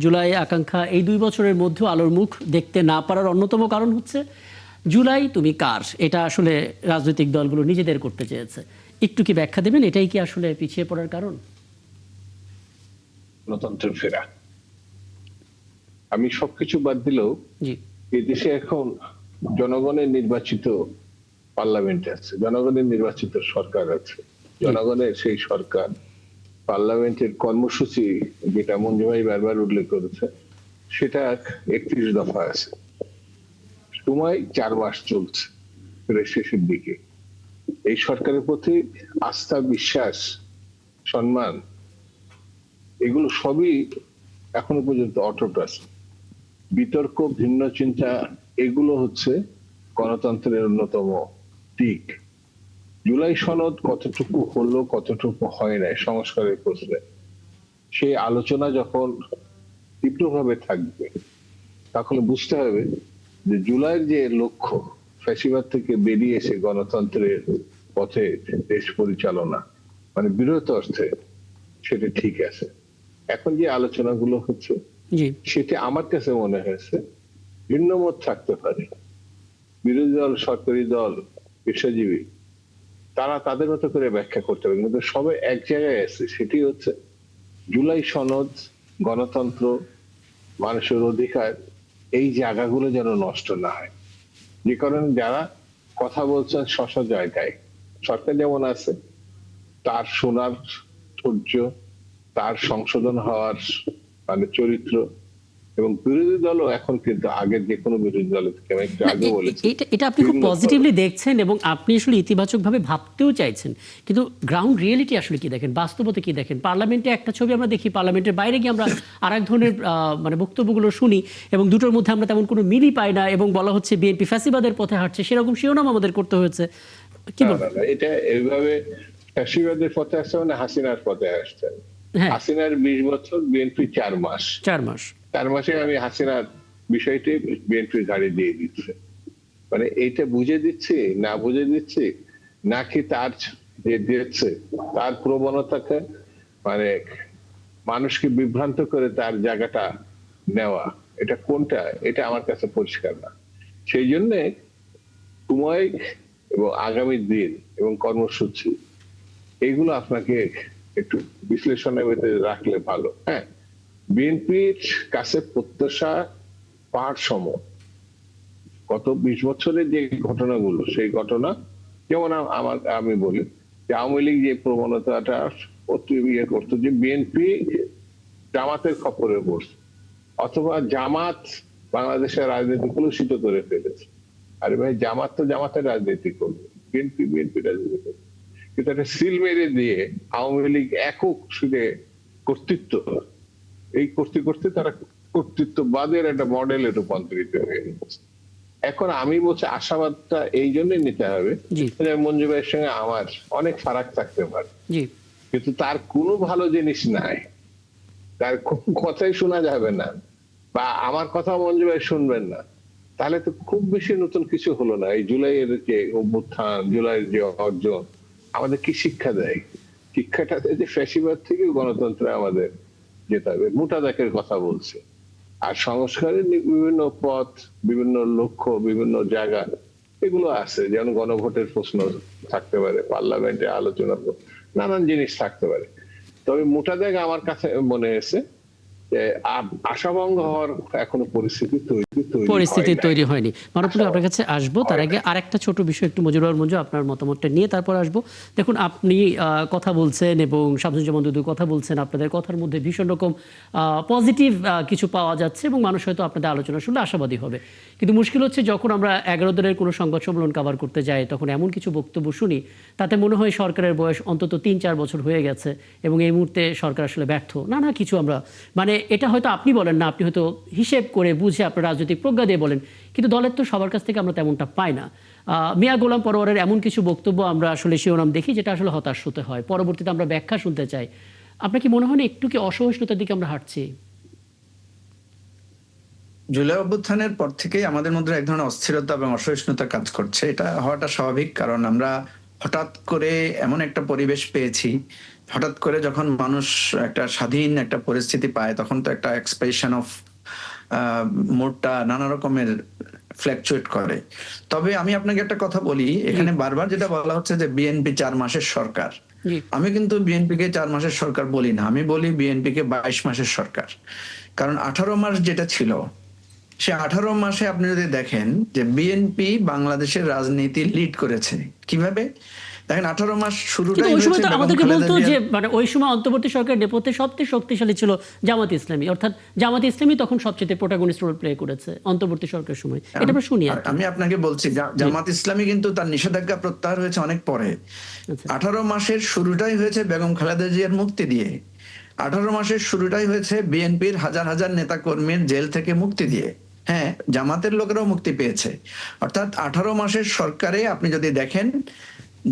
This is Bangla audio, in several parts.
জুলাই আকাঙ্ক্ষা এই 2 বছরের মধ্যেও আলোর মুখ দেখতে না পারার অন্যতম কারণ হচ্ছে জুলাই তুমি কার, এটা আসলে রাজনৈতিক দলগুলো নিজেদের করতে চেয়েছে। একটু কি ব্যাখ্যা দেবেন, এটাই কি আসলে পিছিয়ে পড়ার কারণ? গণতন্ত্রের ফেরা। আমি সবকিছু বাদ দিলেও এই দেশে এখন জনগণের নির্বাচিত পার্লামেন্ট আছে, জনগণের নির্বাচিত সরকার আছে, জনগণের সেই সরকার পার্লামেন্টের কর্মসূচি যেটা মঞ্জু ভাই বারবার উল্লেখ করেছে সেটা 31 দফা আছে, সময় 4 মাস চলছে, শেষের দিকে। এই সরকারের প্রতি আস্থা, বিশ্বাস, সম্মান এগুলো সবই এখনো পর্যন্ত অটুট আছে। বিতর্ক, ভিন্ন চিন্তা এগুলো হচ্ছে গণতন্ত্রের অন্যতম দিক। জুলাই সনদ কতটুকু হলো কতটুকু হয় নাই সংস্কারের প্রশ্নে, সেই আলোচনা যখন তীব্রভাবে থাকবে তখন বুঝতে হবে যে জুলাইয়ের যে লক্ষ্য, ফ্যাসিবাদ থেকে বেরিয়ে এসে গণতন্ত্রের পথে দেশ পরিচালনা, মানে বৃহৎ অর্থে সেটা ঠিক আছে। এখন যে আলোচনাগুলো হচ্ছে সেটা আমার কাছে মনে হয়েছে ভিন্ন মত থাকতে পারে, বিরোধী দল, সরকারি দল, পেশাজীবী তারা তাদের মতো করে ব্যাখ্যা করতে পারে, কিন্তু সবাই এক জায়গায় আছে, সেটি হচ্ছে জুলাই সনদ, গণতন্ত্র, মানুষের অধিকার, এই জায়গাগুলো যেন নষ্ট না হয়। যে কারণে যারা কথা বলছেন স্ব জায়গায়, সরকার যেমন আছে তার শোনার ধৈর্য, তার সংশোধন হওয়ার মানে চরিত্র, এবং বিরোধী দলও এখন কিন্তু আগের যে কোনো বিরোধী দলের থেকে আমি একটু আগে বলেছি এটা আপনি খুব পজিটিভলি দেখছেন এবং আপনি আসলে ইতিবাচকভাবে ভাবতেও চাইছেন, কিন্তু গ্রাউন্ড রিয়েলিটি আসলে কি দেখেন, বাস্তবতা কি দেখেন? পার্লামেন্টে একটা ছবি আমরা দেখি, পার্লামেন্টের বাইরে গিয়ে আমরা আরেক ধরনের মানে বক্তব্যগুলো শুনি এবং দুটোর মধ্যে আমরা তেমন কোনো মিলই পাই না, এবং বলা হচ্ছে বিএনপি ফ্যাসিবাদের পথে হাঁটছে, সেরকম শিরোনাম আমাদের করতে হয়েছে। কি বলবেন? এটা এইভাবে ফ্যাসিবাদের পথে আসছে মানে হাসিনার পথে আসছে। হাসিনার 20 বছর, বিএনপি 4 মাস। 4 মাসে আমি হাসিনার বিষয়টি বিএনপির গাড়ি দিয়ে দিচ্ছে, মানে এইটা বুঝে দিচ্ছি না বুঝে দিচ্ছি নাকি তার যে দিচ্ছে তার প্রবণতাকে মানে মানুষকে বিভ্রান্ত করে তার জায়গাটা নেওয়া, এটা কোনটা, এটা আমার কাছে পরিষ্কার না। সেই জন্যে সময় এবং আগামী দিন এবং কর্মসূচি এইগুলো আপনাকে একটু বিশ্লেষণের ভিতরে রাখলে ভালো। হ্যাঁ, বিএনপির কাছে প্রত্যাশা পাহাড় সম। গত 20 বছরের যে ঘটনাগুলো, সেই ঘটনা যেমন আমি বলি যে আওয়ামী লীগ যে প্রবণতাটা ইয়ে করতো যে বিএনপি জামাতের খপ্পরে পড়ছে, অথবা জামাত বাংলাদেশের রাজনীতি কলুষিত করে ফেলেছে। আরে ভাই, জামাত তো জামাতের রাজনীতি করবে, বিএনপি বিএনপি রাজনীতি করবে, কিন্তু একটা সিল মেরে দিয়ে আওয়ামী লীগ একক সুদে কর্তৃত্ব, এই করতে করতে তারা কর্তৃত্ববাদের একটা মডেলে রূপান্তরিত হয়ে গেছে। এখন আমি বলছি আশাবাদটা এই জন্যই নিতে হবে, মঞ্জু ভাইয়ের সঙ্গে আমার অনেক ফারাক থাকতে পারে, কিন্তু তার কোনো ভালো জিনিস নাই, তার কোন কথাই শোনা যাবে না, বা আমার কথা মঞ্জু ভাই শুনবেন না, তাহলে তো খুব বেশি নতুন কিছু হলো না। এই জুলাইয়ের যে অভ্যুত্থান, জুলাইয়ের যে অর্জন আমাদের কি শিক্ষা দেয়? শিক্ষাটা যে ফ্যাসিবাদ থেকে গণতন্ত্রে আমাদের যেতে হবে। মোটাদাকের কথা বলছে, আর সংস্কারের বিভিন্ন পথ, বিভিন্ন লক্ষ্য, বিভিন্ন জায়গা এগুলো আছে, যেমন গণভোটের প্রশ্ন থাকতে পারে, পার্লামেন্টে আলোচনা, নানান জিনিস থাকতে পারে। তবে মোটাদাক আমার কাছে মনে হয়েছে আশাভঙ্গ হওয়ার এখনো পরিস্থিতি তৈরি হয়নি। মানবপুর, আপনার কাছে আসবো, তার আগে আরেকটা ছোট বিষয় একটু মঞ্জুর মঞ্জু আপনার মতামতটা নিয়ে তারপর আসবো। দেখুন, আপনি কথা বলছেন এবং শামসুজ্জামান দুদু কথা বলছেন, আপনাদের কথার মধ্যে ভীষণ রকম পজিটিভ কিছু পাওয়া যাচ্ছে এবং মানুষ হয়তো আপনাদের আলোচনা শুনলে আশাবাদী হবে, কিন্তু মুশকিল হচ্ছে যখন আমরা 11 দলের কোনো সংবাদ সম্মেলন কভার করতে যাই তখন এমন কিছু বক্তব্য শুনি তাতে মনে হয় সরকারের বয়স অন্তত 3-4 বছর হয়ে গেছে এবং এই মুহূর্তে সরকার আসলে ব্যর্থ। নানা কিছু আমরা মানে এটা হয়তো আপনি বলেন না, আপনি হয়তো হিসেব করে বুঝে আপনার রাজনৈতিক প্রজ্ঞা দিয়ে বলেন, কিন্তু দলের তো সবার কাছ থেকে আমরা তেমনটা পাই না। মিয়া গোলাম পরোয়ারের এমন কিছু বক্তব্য আমরা আসলে শিরোনাম দেখি যেটা আসলে হতাশ হতে হয়, পরবর্তীতে আমরা ব্যাখ্যা শুনতে চাই। আপনার কি মনে হয় না একটু কি অসহিষ্ণুতার দিকে আমরা হাঁটছি? জুলাই অভ্যুত্থানের পর থেকেই আমাদের মধ্যে এক ধরনের অস্থিরতা এবং অসহিষ্ণুতা কাজ করছে। এটা হওয়াটা স্বাভাবিক, কারণ আমরা হঠাৎ করে এমন একটা পরিবেশ পেয়েছি হঠাৎ করে যখন মানুষ একটা স্বাধীন একটা পরিস্থিতি পায়, তখন তো একটা এক্সপ্রেশন অফ মুডটা নানা রকমের ফ্ল্যাকচুয়েট করে। তবে আমি আপনাকে একটা কথা বলি, এখানে বারবার যেটা বলা হচ্ছে যে বিএনপি 4 মাসের সরকার, আমি কিন্তু বিএনপি কে 4 মাসের সরকার বলি না, আমি বলি বিএনপি কে 22 মাসের সরকার। কারণ 18 মাস যেটা ছিল, সে 18 মাসে আপনি যদি দেখেন যে বিএনপি বাংলাদেশের রাজনীতি লিড করেছে কিভাবে, দেখেন 18 মাস শুরুটাই ওই সময় হয়েছে তো আমাদেরকে বলতো যে মানে ওই সময় অন্তর্বর্তী সরকার নেপথ্যে সবচেয়ে শক্তিশালী ছিল জামাত ইসলামী, অর্থাৎ জামাত ইসলামী তখন সবচেয়ে প্রোটাগনিস্ট রোল প্লে করেছে অন্তর্বর্তী সরকারের সময়। এটা আমরা শুনি। আমি আপনাকে বলছি জামাত ইসলামী কিন্তু তার নিষেধাজ্ঞা প্রত্যাহার হয়েছে অনেক পরে। 18 মাসের শুরুটাই হয়েছে বেগম খালেদা জিয়ার মুক্তি দিয়ে। 18 মাসের শুরুটাই হয়েছে বিএনপির হাজার হাজার নেতা কর্মীর জেল থেকে মুক্তি দিয়ে। হ্যাঁ, জামাতের লোকেরাও মুক্তি পেয়েছে। অর্থাৎ 18 মাসের সরকারে আপনি যদি দেখেন,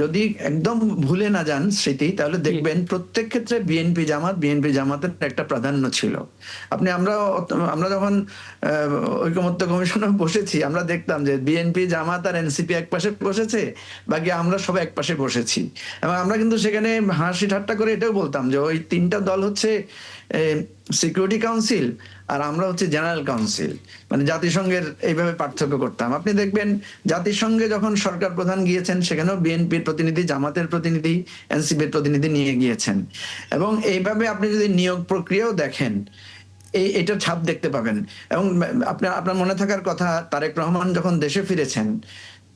যদি একদম ভুলে না যান স্মৃতি, তাহলে দেখবেন প্রত্যেক ক্ষেত্রে বিএনপি জামাতের একটা প্রাধান্য ছিল। আমরা যখন ঐকমত্য কমিশনে বসেছি, আমরা দেখতাম যে বিএনপি জামাত আর এনসিপি এক পাশে বসেছে, বাকি আমরা সবাই এক পাশে বসেছি। এবং আমরা কিন্তু সেখানে হাসি ঠাট্টা করে এটাও বলতাম যে ওই তিনটা দল হচ্ছে সিকিউরিটি কাউন্সিল আর আমরা হচ্ছে জেনারেল কাউন্সিল, মানে জাতিসংঘের এইভাবে পার্থক্য করতাম। আপনি দেখবেন জাতিসংঘে যখন সরকার প্রধান গিয়েছেন, সেখানেও বিএনপির প্রতিনিধি, জামাতের প্রতিনিধি, এনসিপির প্রতিনিধি নিয়ে গিয়েছেন। এবং এইভাবে আপনি যদি নিয়োগ প্রক্রিয়াও দেখেন, এটার ছাপ দেখতে পাবেন। এবং আপনার মনে থাকার কথা, তারেক রহমান যখন দেশে ফিরেছেন,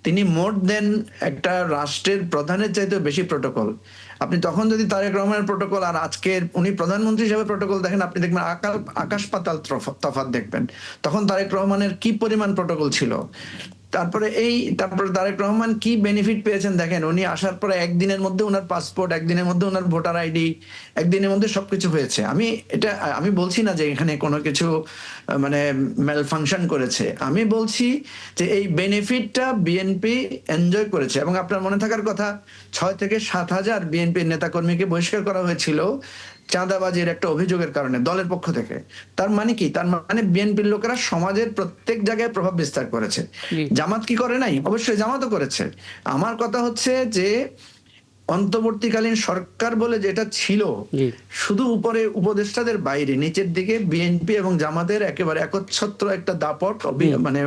তিনি মোর দেন একটা রাষ্ট্রের প্রধানের চাইতে বেশি প্রোটোকল। আপনি তখন যদি তারেক রহমানের প্রোটোকল আর আজকের উনি প্রধানমন্ত্রী হিসেবে প্রোটোকল দেখেন, আপনি দেখবেন আকাশ পাতাল তফাৎ দেখবেন। তখন তারেক রহমানের কি পরিমাণ প্রোটোকল ছিল। তারপরে তারেক রহমান কি বেনিফিট পেয়েছেন দেখেন, উনি আসার পরে একদিনের মধ্যে ওনার পাসপোর্ট, একদিনের মধ্যে ওনার ভোটার আইডি, একদিনের মধ্যে সবকিছু হয়েছে। আমি বলছি না যে এখানে কোনো কিছু মানে ম্যাল ফাংশন করেছে, আমি বলছি যে এই বেনিফিটটা বিএনপি এনজয় করেছে। এবং আপনার মনে থাকার কথা, 6 থেকে 7 হাজার বিএনপির নেতাকর্মীকে বহিষ্কার করা হয়েছিল চাঁদাবাজির একটা অভিযোগের কারণে দলের পক্ষ থেকে। তার মানে কি? তার মানে বিএনপির লোকেরা সমাজের প্রত্যেক জায়গায় প্রভাব বিস্তার করেছে। জামাত কি করে নাই? অবশ্যই জামাতও করেছে। আমার কথা হচ্ছে যে অন্তর্বর্তীকালীন সরকার বলে যেটা ছিল, শুধু উপরে উপদেষ্টাদের বাইরে নিচের দিকে বিএনপি এবং জামাতের একেবারে একচ্ছত্র একটা দাপট মানে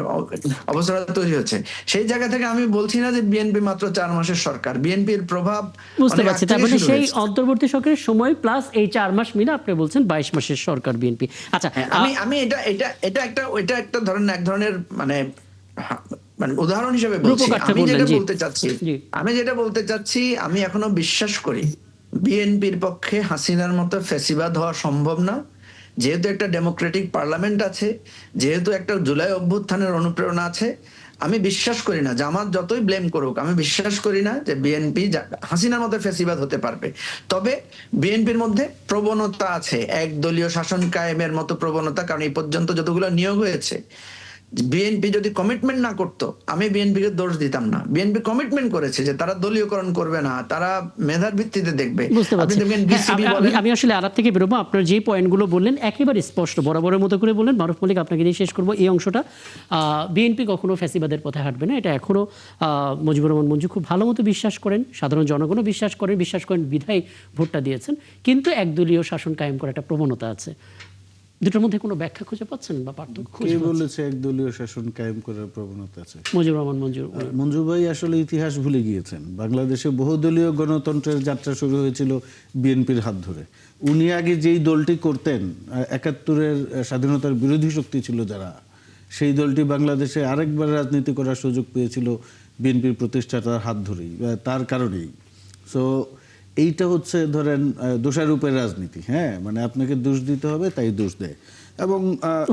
অবস্থা তৈরি হচ্ছে। সেই জায়গা থেকে আমি বলছি না যে বিএনপি মাত্র 4 মাসের সরকার, বিএনপির প্রভাব বুঝতে পারছি। তার মানে সেই অন্তর্বর্তী সরকারের সময় প্লাস এই 4 মাস মিলে আপনি বলছেন 22 মাসের সরকার বিএনপি। আচ্ছা, আমি এটা একটা ধরেন এক ধরনের মানে উদাহরণ হিসেবে বলছি। আমি যেটা বলতে চাচ্ছি, আমি এখনো বিশ্বাস করি বিএনপির পক্ষে হাসিনার মতো ফ্যাসিবাদ হওয়া সম্ভব না। যেহেতু একটা ডেমোক্রেটিক পার্লামেন্ট আছে, যেহেতু একটা জুলাই অভ্যুত্থানের অনুপ্রেরণা আছে, আমি বিশ্বাস করি না, জামাত যতই ব্লেম করুক, আমি বিশ্বাস করি না যে বিএনপি হাসিনার মতো ফ্যাসিবাদ হতে পারবে। তবে বিএনপির মধ্যে প্রবণতা আছে একদলীয় শাসন কায়েমের মতো প্রবণতা। কারণ এই পর্যন্ত যতগুলো নিয়োগ হয়েছে, বিএনপি যদি কমিটমেন্ট না করতো, আমি বিএনপিকে দোষ দিতাম না। বিএনপি কমিটমেন্ট করেছে যে তারা দলীয়করণ করবে না, তারা মেধার ভিত্তিতে দেখবে। আমি আসলে আলাপ থেকে বেরোবো। আপনার যে পয়েন্টগুলো বললেন একেবারে স্পষ্ট, বরাবরের মতো করে বললেন। মারুফ মল্লিক, আপনাকে দিয়ে শেষ করবো এই অংশটা। বিএনপি কখনো ফ্যাসিবাদের পথে হাঁটবে না, এটা এখনো মুজিবুর রহমান মঞ্জু খুব ভালো মতো বিশ্বাস করেন, সাধারণ জনগণও বিশ্বাস করেন বিধায় ভোটটা দিয়েছেন। কিন্তু একদলীয় শাসন কায়েম করার একটা প্রবণতা আছে। দুটোর মধ্যে কোনো ব্যাখ্যা খুঁজে পাচ্ছেন বা পার্থক্য? কে বলেছে একদলীয় শাসন কায়েম করার প্রবণতা আছে? মুজিবুর রহমান মঞ্জু ভাই আসলে ইতিহাস ভুলে গিয়েছেন। বাংলাদেশে বহুদলীয় গণতন্ত্রের যাত্রা শুরু হয়েছিল বিএনপির হাত ধরে। উনি আগে যেই দলটি করতেন, 71-এর স্বাধীনতার বিরোধী শক্তি ছিল যারা, সেই দলটি বাংলাদেশে আরেকবার রাজনীতি করার সুযোগ পেয়েছিল বিএনপির প্রতিষ্ঠাতার হাত ধরেই, তার কারণেই। সো এইটা হচ্ছে ধরেন দোষারোপের রাজনীতি। হ্যাঁ, মানে আপনাকে দোষ দিতে হবে, তাই দোষ দেয়। এবং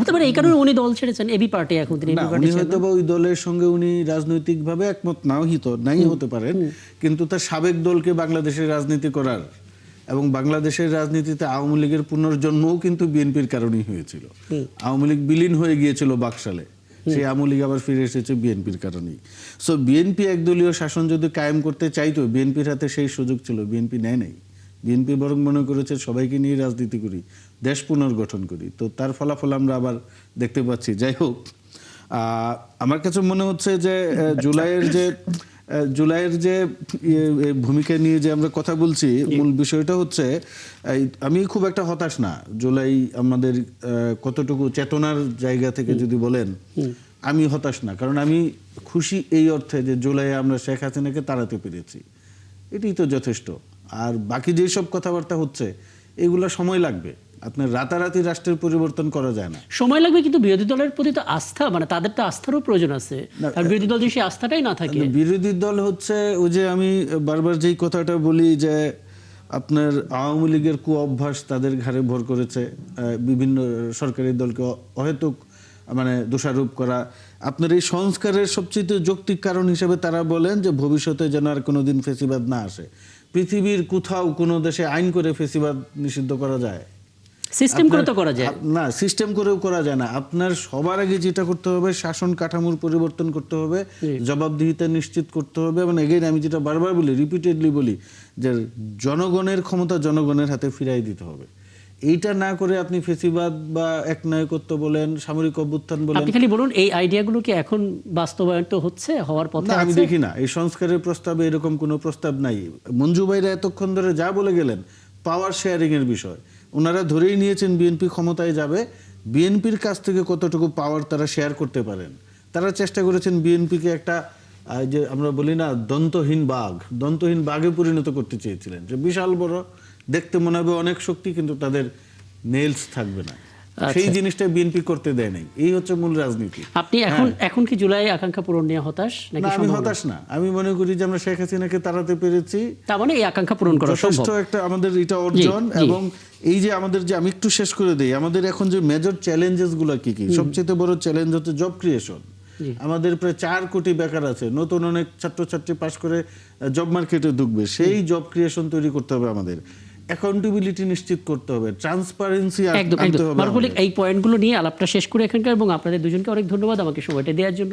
হতে পারে এই কারণে উনি দল ছেড়েছেন এবি পার্টি। এখন তিনি হয়তো বা ওই দলের সঙ্গে উনি রাজনৈতিকভাবে একমত নাই হতে পারেন, কিন্তু তার সাবেক দলকে বাংলাদেশের রাজনীতি করার এবং বাংলাদেশের রাজনীতিতে আওয়ামী লীগের পুনর্জন্মও কিন্তু বিএনপির কারণেই হয়েছিল। আওয়ামী লীগ বিলীন হয়ে গিয়েছিল বাকশালে, সেই আওয়ামী লীগ আবার ফিরে এসেছে বিএনপির কারণেই। সো বিএনপি একদলীয় শাসন যদি কায়েম করতে চাইতো, বিএনপির হাতে সেই সুযোগ ছিল, বিএনপি নেয় নাই। বিএনপি বরং মনে করেছে সবাইকে নিয়ে রাজনীতি করি, দেশ পুনর্গঠন করি। তো তার ফলাফল আমরা আবার দেখতে পাচ্ছি। যাই হোক, আমার কাছে মনে হচ্ছে যে জুলাইয়ের যে জুলাইয়ের যে ভূমিকা নিয়ে যে আমরা কথা বলছি, মূল বিষয়টা হচ্ছে আমি খুব একটা হতাশ না। জুলাই আমাদের কতটুকু চেতনার জায়গা থেকে যদি বলেন, আমি হতাশ না, কারণ আমি খুশি এই অর্থে যে জুলাইয়ে আমরা শেখ হাসিনাকে তাড়াতে পেরেছি, এটাই তো যথেষ্ট। আর বাকি যেসব কথাবার্তা হচ্ছে এগুলো সময় লাগবে, আপনার রাতারাতি রাষ্ট্রের পরিবর্তন করা যায় না। সময় লাগবে, কিন্তু বিরোধী দলের প্রতি তো আস্থা, মানে তাদের তো আস্থারও প্রয়োজন আছে। আর বিরোধী দল যদি সেই আস্থাটাই না থাকে, বিরোধী দল হচ্ছে ওই যে আমি বারবার যেই কথাটা বলি যে আপনার আওয়ামী লীগের কুঅভ্যাস তাদের ঘাড়ে ভর করেছে, বিভিন্ন সরকারি দলকে অহেতুক মানে দোষারোপ করা। আপনার এই সংস্কারের সবচেয়ে যৌক্তিক কারণ হিসেবে তারা বলেন যে ভবিষ্যতে যেন আর কোনোদিন ফেসিবাদ না আসে। পৃথিবীর কোথাও কোনো দেশে আইন করে ফেসিবাদ নিষিদ্ধ করা যায়? সিস্টেম করে তো করা যায় না, সিস্টেম করেও করা যায় না। আপনার সবার আগে যেটা করতে হবে, শাসন কাঠামোর পরিবর্তন করতে হবে, জবাবদিহিতা নিশ্চিত করতে হবে। মানে এগেইন আমি যেটা বারবার বলি, রিপিটেডলি বলি, যে জনগণের ক্ষমতা জনগণের হাতে ফিরাই দিতে হবে। এইটা না করে আপনি ফেসিবাদ বা একনায়কত্ব বলেন, সামরিক অভ্যুত্থান বলেন, আপনি খালি বলুন এই আইডিয়াগুলো কি এখন বাস্তবায়ন তো হচ্ছে, হওয়ার পথে আছে? আমি দেখি না এই সংস্কারের প্রস্তাবে এরকম কোনো প্রস্তাব নাই। মঞ্জু ভাইরা এতক্ষণ ধরে যা বলে গেলেন পাওয়ার শেয়ারিং এর বিষয়, ওনারা ধরেই নিয়েছেন বিএনপি ক্ষমতায় যাবে, বিএনপির কাছ থেকে কতটুকু পাওয়ার তারা শেয়ার করতে পারেন। তারা চেষ্টা করেছেন বিএনপিকে একটা যে আমরা বলি না দন্তহীন বাঘে পরিণত করতে চেয়েছিলেন, যে বিশাল বড়, দেখতে মনে হবে অনেক শক্তি, কিন্তু তাদের নেলস থাকবে না। সেই জিনিসটা বিএনপি করতে দেয় নাই। এই হচ্ছে মূল রাজনীতি। আপনি এখন কি জুলাই আকাঙ্ক্ষা পূরণ নিয়ে হতাশ নাকি? আমি হতাশ না, আমি মনে করি যে আমরা শেখ হাসিনাকে তাড়াতে পেরেছি, তার মানে এই আকাঙ্ক্ষা পূরণ করা সম্ভব, একটা আমাদের এটা অর্জন। এবং এই যে আমাদের যে, আমি একটু শেষ করে দেই, আমাদের এখন যে মেজর চ্যালেঞ্জেস গুলো কি কি? সবচেয়ে বড় চ্যালেঞ্জ হচ্ছে জব ক্রিয়েশন। আমাদের প্রায় 4 কোটি বেকার আছে, নতুন অনেক ছাত্রছাত্রী পাশ করে জব মার্কেটে ঢুকবে, সেই জব ক্রিয়েশন তৈরি করতে হবে আমাদের। অ্যাকাউন্টেবিলিটি নিশ্চিত করতে হবে, ট্রান্সপারেন্সি আনতে হবে। এই পয়েন্টগুলো নিয়ে আলাপটা শেষ করে এখানকার, এবং আপনাদের দুজনকে অনেক ধন্যবাদ আমাকে সময়টা দেওয়ার জন্য।